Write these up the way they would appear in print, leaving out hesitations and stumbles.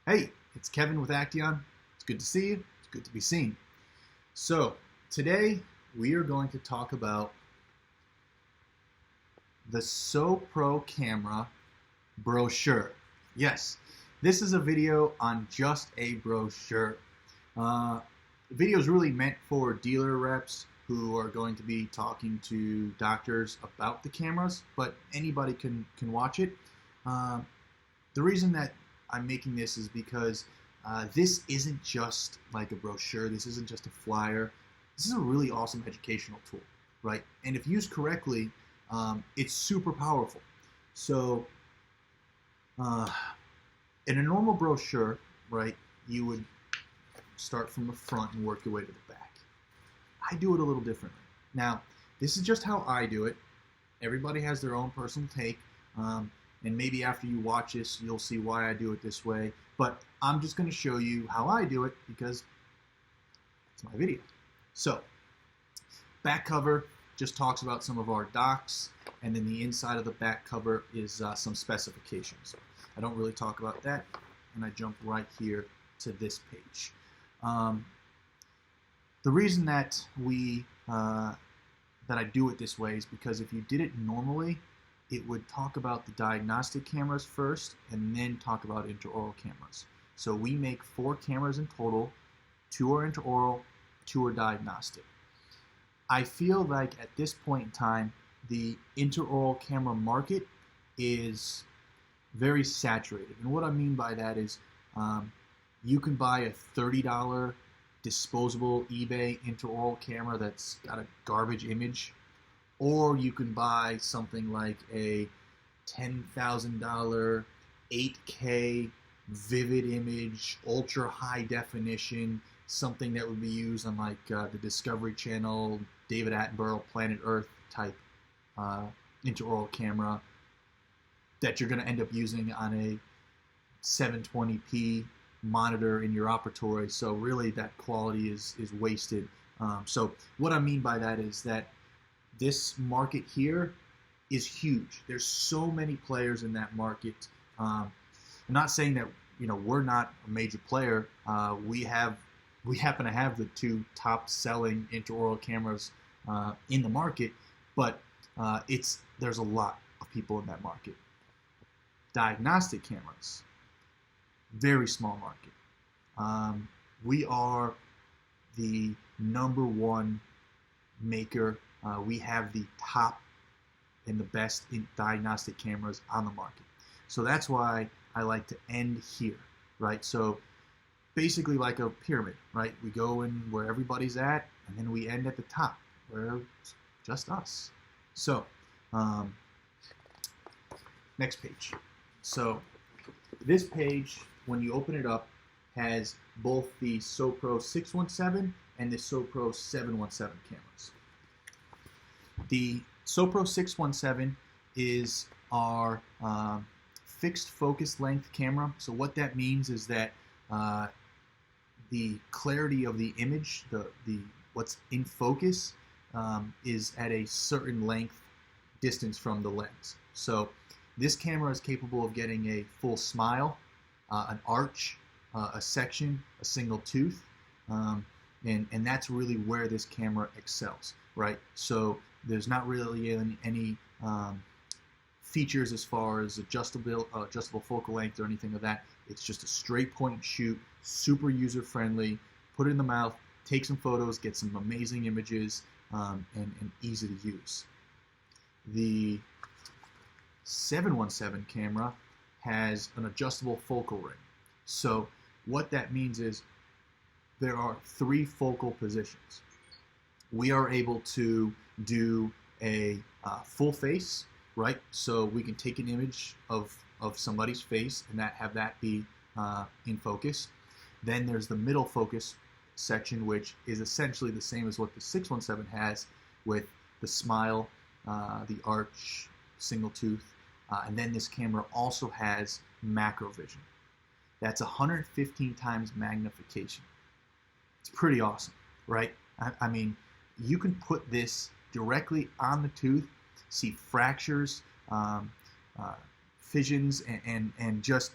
Hey, it's Kevin with Acteon. It's good to see you. It's good to be seen. So, today we are going to talk about the Sopro camera brochure. Yes, this is a video on just a brochure. The video is really meant for dealer reps who are going to be talking to doctors about the cameras, but anybody can watch it. The reason that I'm making this is because this isn't just like a brochure. This isn't just a flyer. This is a really awesome educational tool, right? And if used correctly, it's super powerful. So in a normal brochure, right, you would start from the front and work your way to the back. I do it a little differently. Now, this is just how I do it. Everybody has their own personal take. And maybe after you watch this, you'll see why I do it this way. But I'm just going to show you how I do it because it's my video. So, back cover just talks about some of our docs, and then the inside of the back cover is some specifications. I don't really talk about that, and I jump right here to this page. The reason that I do it this way is because if you did it normally, it would talk about the diagnostic cameras first and then talk about intraoral cameras. So we make 4 cameras in total. 2 are intraoral, 2 are diagnostic. I feel like at this point in time, the intraoral camera market is very saturated. And what I mean by that is you can buy a $30 disposable eBay intraoral camera that's got a garbage image, or you can buy something like a $10,000 8K vivid image, ultra high definition, something that would be used on like the Discovery Channel, David Attenborough, Planet Earth type intraoral camera that you're going to end up using on a 720p monitor in your operatory. So really that quality is wasted. So what I mean by that is that this market here is huge. There's so many players in that market. I'm not saying that we're not a major player. We happen to have the 2 top selling intraoral cameras in the market, but there's a lot of people in that market. Diagnostic cameras, very small market. We are the #1 maker. We have the top and the best in diagnostic cameras on the market. So that's why I like to end here, right? So basically like a pyramid, right? We go in where everybody's at, and then we end at the top, where it's just us. So, next page. So this page, when you open it up, has both the Sopro 617 and the Sopro 717 cameras. The Sopro 617 is our fixed focus length camera. So what that means is that the clarity of the image, what's in focus, is at a certain length distance from the lens. So this camera is capable of getting a full smile, an arch, a section, a single tooth, and that's really where this camera excels, right? So there's not really any features as far as adjustable focal length or anything of that. It's just a straight point and shoot, super user friendly. Put it in the mouth, take some photos, get some amazing images, and easy to use. The 717 camera has an adjustable focal ring. So what that means is there are 3 focal positions. We are able to do a full face, right? So we can take an image of somebody's face and have that be in focus. Then there's the middle focus section, which is essentially the same as what the 617 has, with the smile, the arch, single tooth, and then this camera also has macro vision. That's 115 times magnification. It's pretty awesome, right? I mean, you can put this directly on the tooth, see fractures, fissions, and just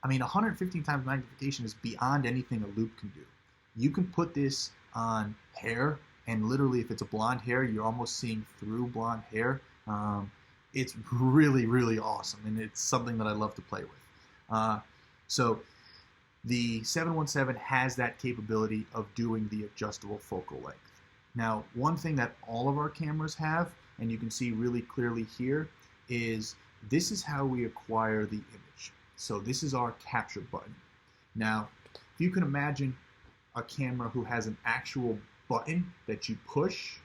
I mean, 115 times magnification is beyond anything a loupe can do. You can put this on hair, and literally, if it's a blonde hair, you're almost seeing through blonde hair. It's really, really awesome, and it's something that I love to play with. So the 717 has that capability of doing the adjustable focal length. Now, one thing that all of our cameras have, and you can see really clearly here, is this is how we acquire the image. So this is our capture button. Now, if you can imagine a camera who has an actual button that you push,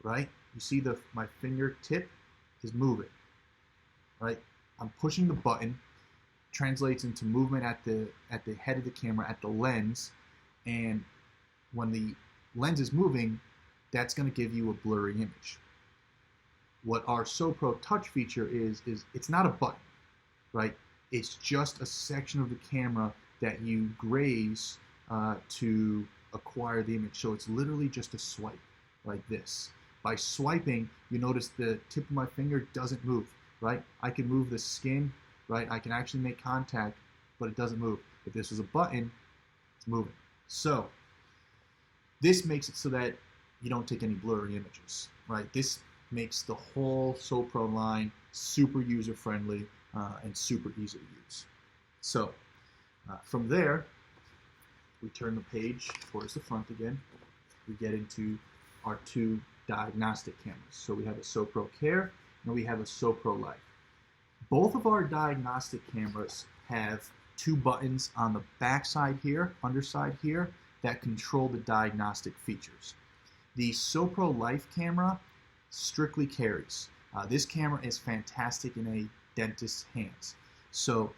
right? You see my fingertip is moving, right? I'm pushing the button, translates into movement at the head of the camera, at the lens, and when the lens is moving, that's going to give you a blurry image. What our Sopro touch feature is it's not a button, right? It's just a section of the camera that you graze to acquire the image. So it's literally just a swipe like this. By swiping, you notice the tip of my finger doesn't move, right? I can move the skin, right? I can actually make contact, but it doesn't move. If this was a button, it's moving. So this makes it so that you don't take any blurry images, right? This makes the whole Sopro line super user-friendly and super easy to use. So from there, we turn the page towards the front again. We get into our two diagnostic cameras. So we have a Sopro Care and we have a Sopro Life. Both of our diagnostic cameras have two buttons on the back side here, underside here, that control the diagnostic features. The Sopro Life camera strictly carries. This camera is fantastic in a dentist's hands. So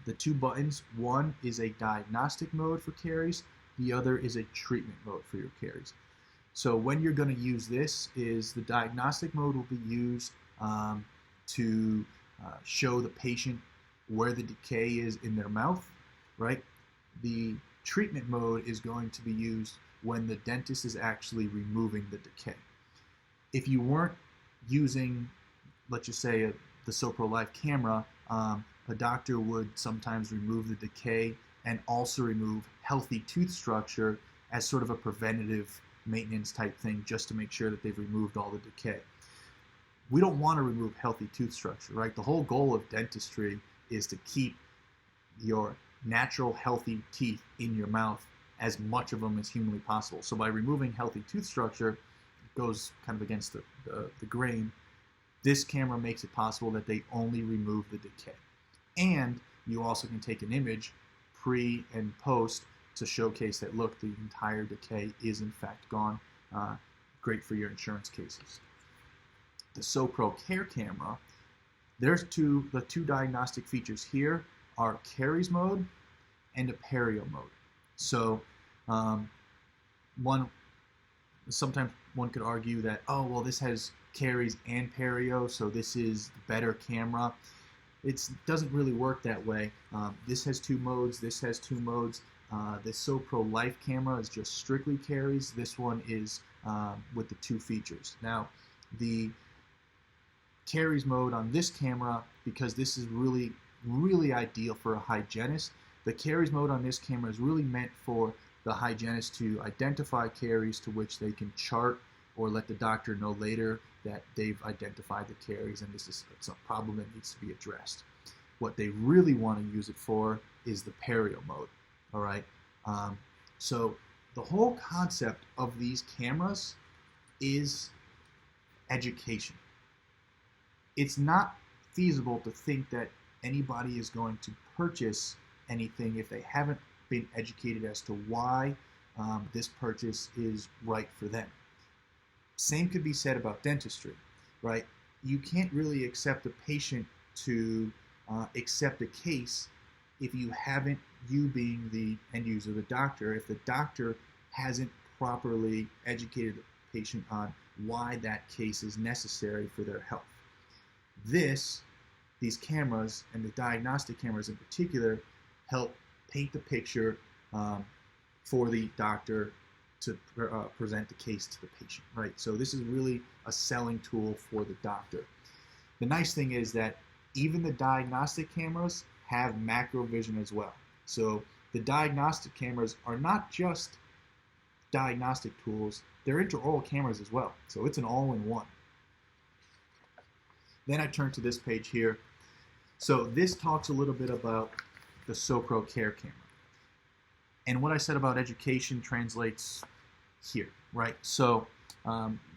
the two buttons, one is a diagnostic mode for caries, the other is a treatment mode for your caries. So when you're going to use this, is the diagnostic mode will be used to show the patient where the decay is in their mouth, right? The treatment mode is going to be used when the dentist is actually removing the decay. If you weren't using, let's just say, the Sopro Life camera, a doctor would sometimes remove the decay and also remove healthy tooth structure as sort of a preventative maintenance type thing, just to make sure that they've removed all the decay. We don't want to remove healthy tooth structure, right? The whole goal of dentistry is to keep your natural healthy teeth in your mouth, as much of them as humanly possible. So by removing healthy tooth structure, it goes kind of against the grain. This camera makes it possible that they only remove the decay. And you also can take an image pre and post to showcase that, look, the entire decay is in fact gone. Great for your insurance cases. The Sopro Care camera, the two diagnostic features here are caries mode and a perio mode. So sometimes one could argue that, oh, well, this has caries and perio, so this is the better camera. It doesn't really work that way. This has two modes, this has two modes. The Sopro Life camera is just strictly caries. This one is with the two features. Now, the caries mode on this camera, because this is really, really ideal for a hygienist, the caries mode on this camera is really meant for the hygienist to identify caries to which they can chart or let the doctor know later that they've identified the caries and it's a problem that needs to be addressed. What they really want to use it for is the perio mode. All right. So the whole concept of these cameras is education. It's not feasible to think that anybody is going to purchase anything if they haven't been educated as to why this purchase is right for them. Same could be said about dentistry, right? You can't really accept a patient to accept a case if you haven't, you being the end user, the doctor, if the doctor hasn't properly educated the patient on why that case is necessary for their health. These cameras, and the diagnostic cameras in particular, help paint the picture for the doctor to present the case to the patient, right? So this is really a selling tool for the doctor. The nice thing is that even the diagnostic cameras have macro vision as well. So the diagnostic cameras are not just diagnostic tools, they're intraoral cameras as well. So it's an all-in-one. Then I turn to this page here. So this talks a little bit about the Sopro Care Camera. And what I said about education translates here, right? So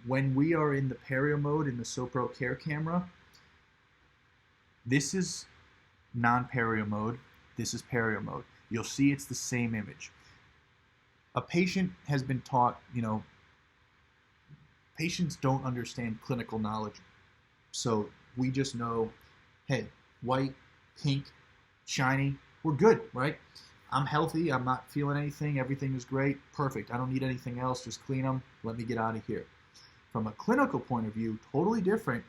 when we are in the perio mode in the Sopro Care Camera, this is non-perio mode, this is perio mode. You'll see it's the same image. A patient has been taught, patients don't understand clinical knowledge. So we just know, hey, white, pink, shiny, we're good, right? I'm healthy, I'm not feeling anything, everything is great, perfect. I don't need anything else, just clean them, let me get out of here. From a clinical point of view, totally different.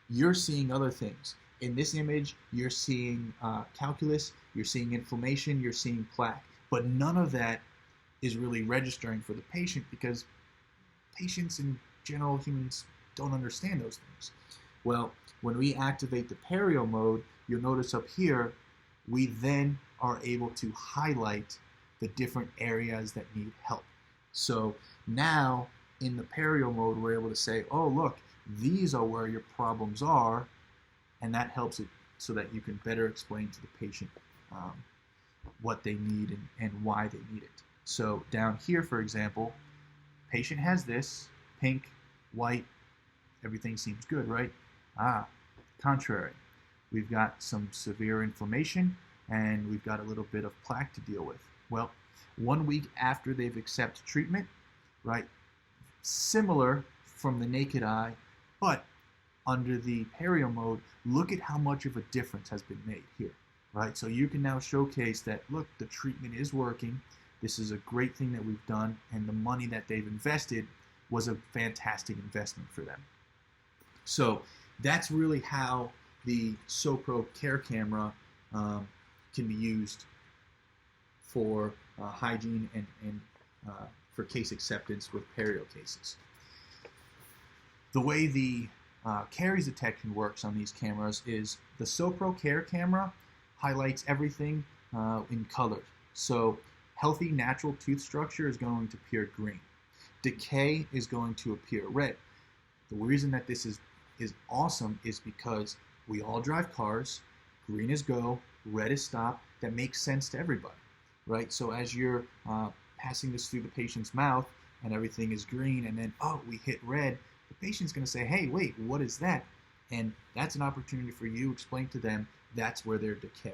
You're seeing other things. In this image, you're seeing calculus, you're seeing inflammation, you're seeing plaque. But none of that is really registering for the patient because patients in general, humans, don't understand those things. Well, when we activate the perio mode, you'll notice up here, we then are able to highlight the different areas that need help. So now in the perio mode, we're able to say, oh, look, these are where your problems are, and that helps it so that you can better explain to the patient what they need and why they need it. So down here, for example, patient has this, pink, white, everything seems good, right? Contrary. We've got some severe inflammation and we've got a little bit of plaque to deal with. Well, 1 week after they've accepted treatment, right? Similar from the naked eye, but under the perio mode, look at how much of a difference has been made here, right? So you can now showcase that, look, the treatment is working. This is a great thing that we've done, and the money that they've invested was a fantastic investment for them. So that's really how the Sopro Care Camera can be used for hygiene and for case acceptance with perio cases. The way the caries detection works on these cameras is the Sopro Care Camera highlights everything in color. So healthy natural tooth structure is going to appear green. Decay is going to appear red. The reason that this is awesome is because we all drive cars. Green is go, red is stop. That makes sense to everybody, right? So as you're passing this through the patient's mouth and everything is green and then, oh, we hit red, the patient's going to say, hey, wait, what is that? And that's an opportunity for you to explain to them that's where their decay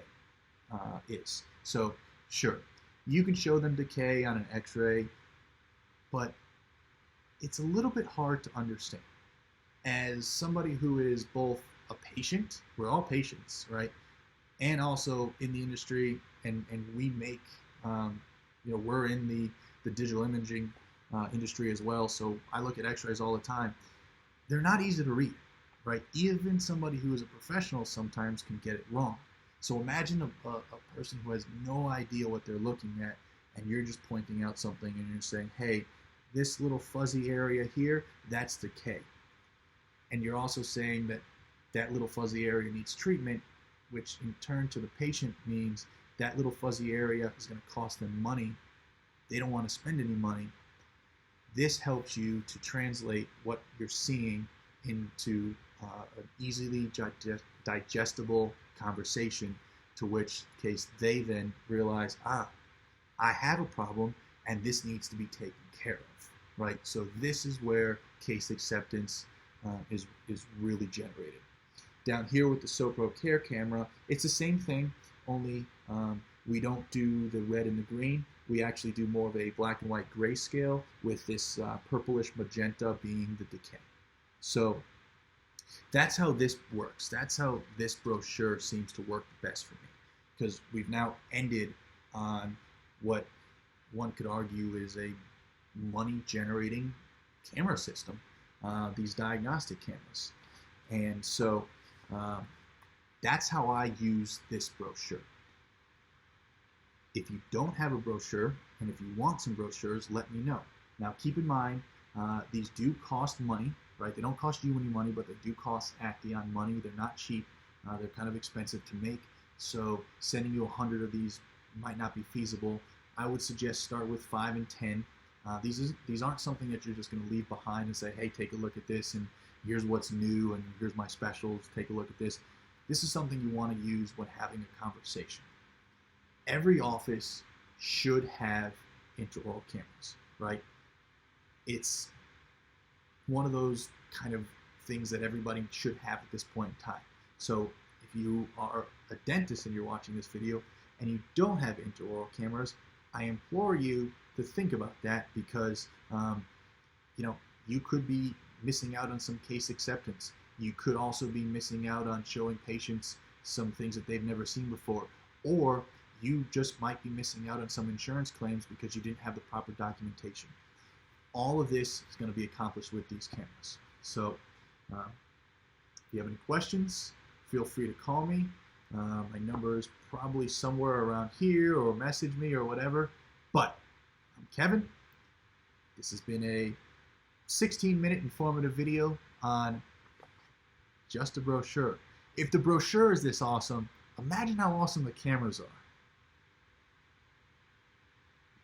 is. So sure, you can show them decay on an x-ray, but it's a little bit hard to understand. As somebody who is both a patient, we're all patients, right? And also in the industry, and we make, we're in the digital imaging industry as well, so I look at x-rays all the time. They're not easy to read, right? Even somebody who is a professional sometimes can get it wrong. So imagine a person who has no idea what they're looking at, and you're just pointing out something and you're saying, hey, this little fuzzy area here, that's decay. And you're also saying that that little fuzzy area needs treatment, which in turn to the patient means that little fuzzy area is going to cost them money. They don't want to spend any money. This helps you to translate what you're seeing into an easily digestible conversation, to which case they then realize, I have a problem and this needs to be taken care of, right? So this is where case acceptance is really generated. Down here with the Sopro Care Camera, it's the same thing, only we don't do the red and the green. We actually do more of a black and white grayscale with this purplish magenta being the decay. So that's how this works. That's how this brochure seems to work the best for me, because we've now ended on what one could argue is a money-generating camera system, these diagnostic cameras. And so that's how I use this brochure. If you don't have a brochure, and if you want some brochures, let me know. Now keep in mind, these do cost money, right? They don't cost you any money, but they do cost Acteon money. They're not cheap. They're kind of expensive to make. So sending you 100 of these might not be feasible. I would suggest start with 5 and 10. These aren't something that you're just going to leave behind and say, hey, take a look at this, and here's what's new, and here's my specials, take a look at this. This is something you want to use when having a conversation. Every office should have intraoral cameras, right? It's one of those kind of things that everybody should have at this point in time. So if you are a dentist and you're watching this video and you don't have intraoral cameras, I implore you to think about that, because you could be missing out on some case acceptance. You could also be missing out on showing patients some things that they've never seen before, or you just might be missing out on some insurance claims because you didn't have the proper documentation. All of this is going to be accomplished with these cameras. So if you have any questions, feel free to call me. My number is probably somewhere around here, or message me or whatever. But I'm Kevin. This has been a 16-minute informative video on just a brochure. If the brochure is this awesome, imagine how awesome the cameras are.